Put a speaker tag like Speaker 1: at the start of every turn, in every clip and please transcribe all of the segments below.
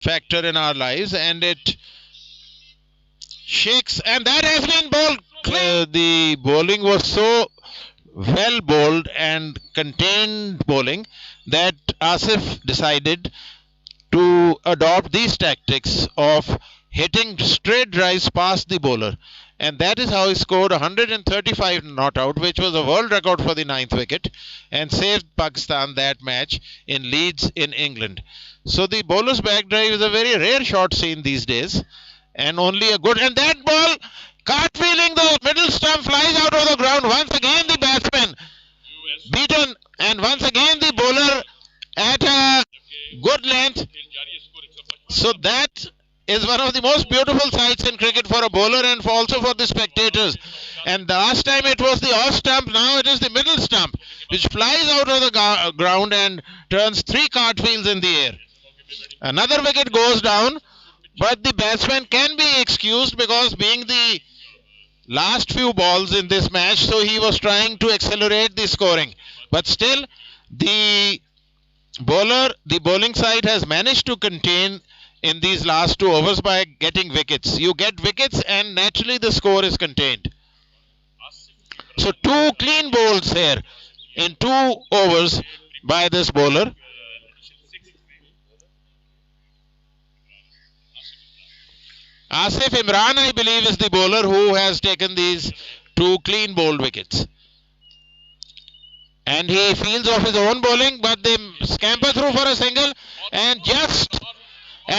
Speaker 1: factor in our lives, and it shakes, and that has been bowled. The bowling was so well bowled and contained bowling that Asif decided to adopt these tactics of hitting straight drives past the bowler. And that is how he scored 135 not out, which was a world record for the ninth wicket, and saved Pakistan that match in Leeds in England. So the bowler's back drive is a very rare shot seen these days, and only a good. And that ball, cartwheeling the middle stump, flies out of the ground. Once again, the batsman beaten, and once again, the bowler at a good length. So that is one of the most beautiful sights in cricket for a bowler and also for the spectators. And the last time it was the off stump, now it is the middle stump, which flies out of the ground and turns 3 cartwheels in the air. Another wicket goes down, but the batsman can be excused because being the last few balls in this match, so he was trying to accelerate the scoring. But still, the bowling side has managed to contain in these last 2 overs by getting wickets. You get wickets and naturally the score is contained. So 2 clean bowls here in 2 overs by this bowler. Asif Imran, I believe, is the bowler who has taken these 2 clean bowled wickets. And he feels of his own bowling, but they scamper through for a single, and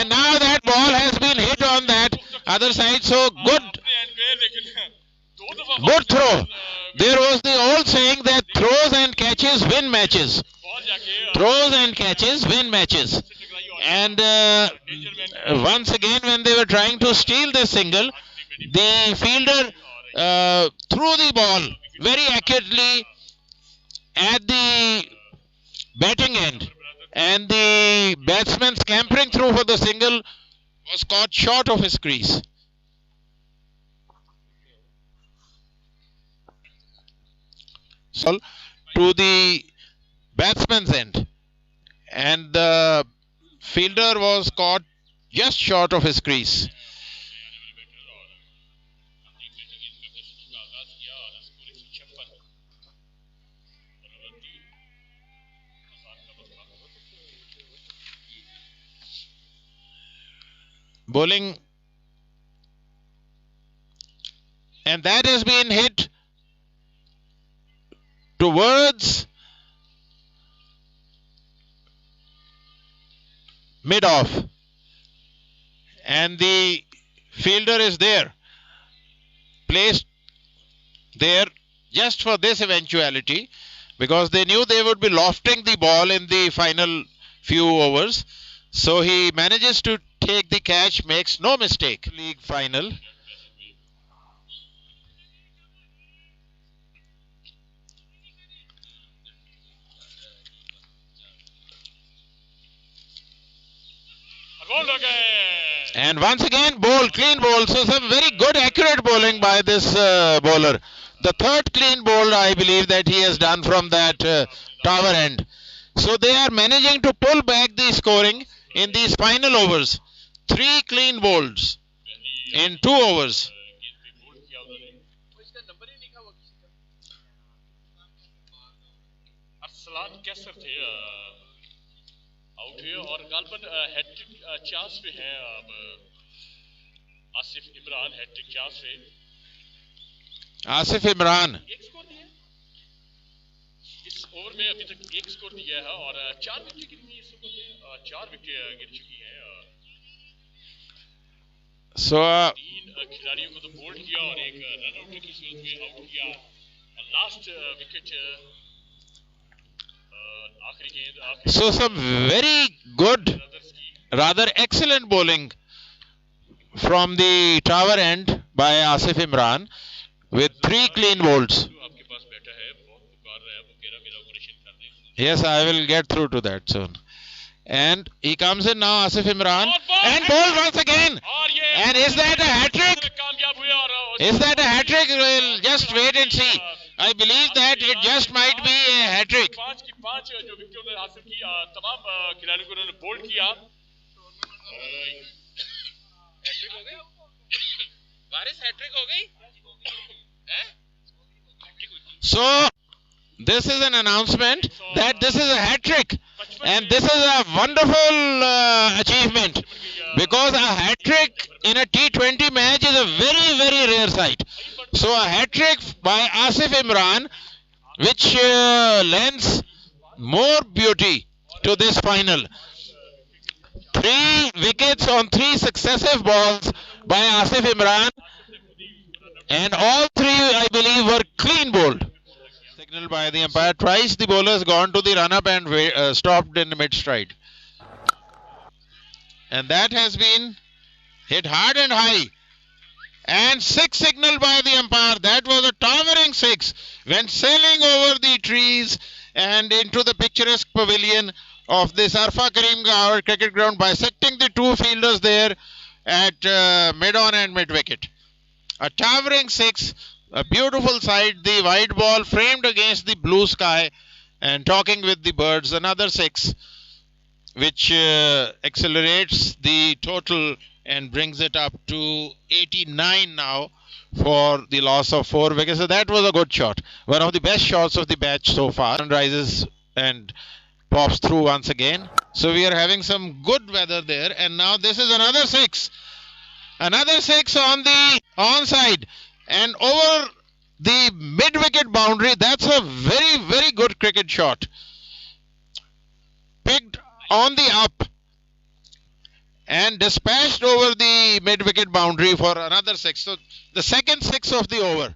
Speaker 1: now that ball has been hit on that other side. So good throw. There was the old saying that throws and catches win matches. Throws and catches win matches. And once again, when they were trying to steal the single, the fielder threw the ball very accurately at the batting end, and the batsman scampering through for the single was caught short of his crease. So to the batsman's end, and the fielder was caught just short of his crease. Bowling, and that has been hit towards mid-off, and the fielder is there, placed there just for this eventuality, because they knew they would be lofting the ball in the final few overs. So he manages to take the catch, makes no mistake. League final. And once again, clean bowl. So some very good, accurate bowling by this bowler. The 3rd clean bowl, I believe, that he has done from that tower end. So they are managing to pull back the scoring in these final overs. 3 clean bowls in 2 overs.
Speaker 2: और गालबन hat trick chance पे है अब Asif Imran hat trick chance पे
Speaker 1: आसिफ इमरान
Speaker 2: एक score दिया इस over में अभी तक 1 स्कोर दिया है और 4 विकेट गिरी हुई इस ओवर में 4 विकेट गिर चुकी है
Speaker 1: सो
Speaker 2: 3 खिलाड़ियों को तो बोल्ड किया और एक रन आउट की सूरत में आउट किया last wicket
Speaker 1: So some very good, rather excellent bowling from the tower end by Asif Imran with 3 clean bowls. Yes, I will get through to that soon. And he comes in now, Asif Imran, and bowls once again. And is that a hat-trick? Is that a hat-trick? We'll just wait and see. I believe that it just might be a hat-trick.
Speaker 2: Hat trick हो गई वारिस hat trick हो गई हैं
Speaker 1: So this is an announcement that this is a hat trick, and this is a wonderful achievement, because a hat trick in a T20 match is a very, very rare sight. So a hat trick by Asif Imran, which lends more beauty to this final. 3 wickets on 3 successive balls by Asif Imran, and all 3, I believe, were clean bowled. Signal by the umpire. Twice the bowler has gone to the run-up and stopped in mid-stride. And that has been hit hard and high. And 6 signaled by the umpire. That was a towering 6. Went sailing over the trees and into the picturesque pavilion of the Sarfa Karim Gawar cricket ground, bisecting the 2 fielders there at mid-on and mid-wicket. A towering 6. A beautiful sight, the white ball framed against the blue sky and talking with the birds. Another 6, which accelerates the total and brings it up to 89 now for the loss of 4 wickets. So that was a good shot. One of the best shots of the match so far. Sun rises and pops through once again. So we are having some good weather there. And now this is another 6. Another 6 on the onside. And over the mid-wicket boundary. That's a very, very good cricket shot. Picked on the up and dispatched over the mid-wicket boundary for another 6. So the second 6 of the over.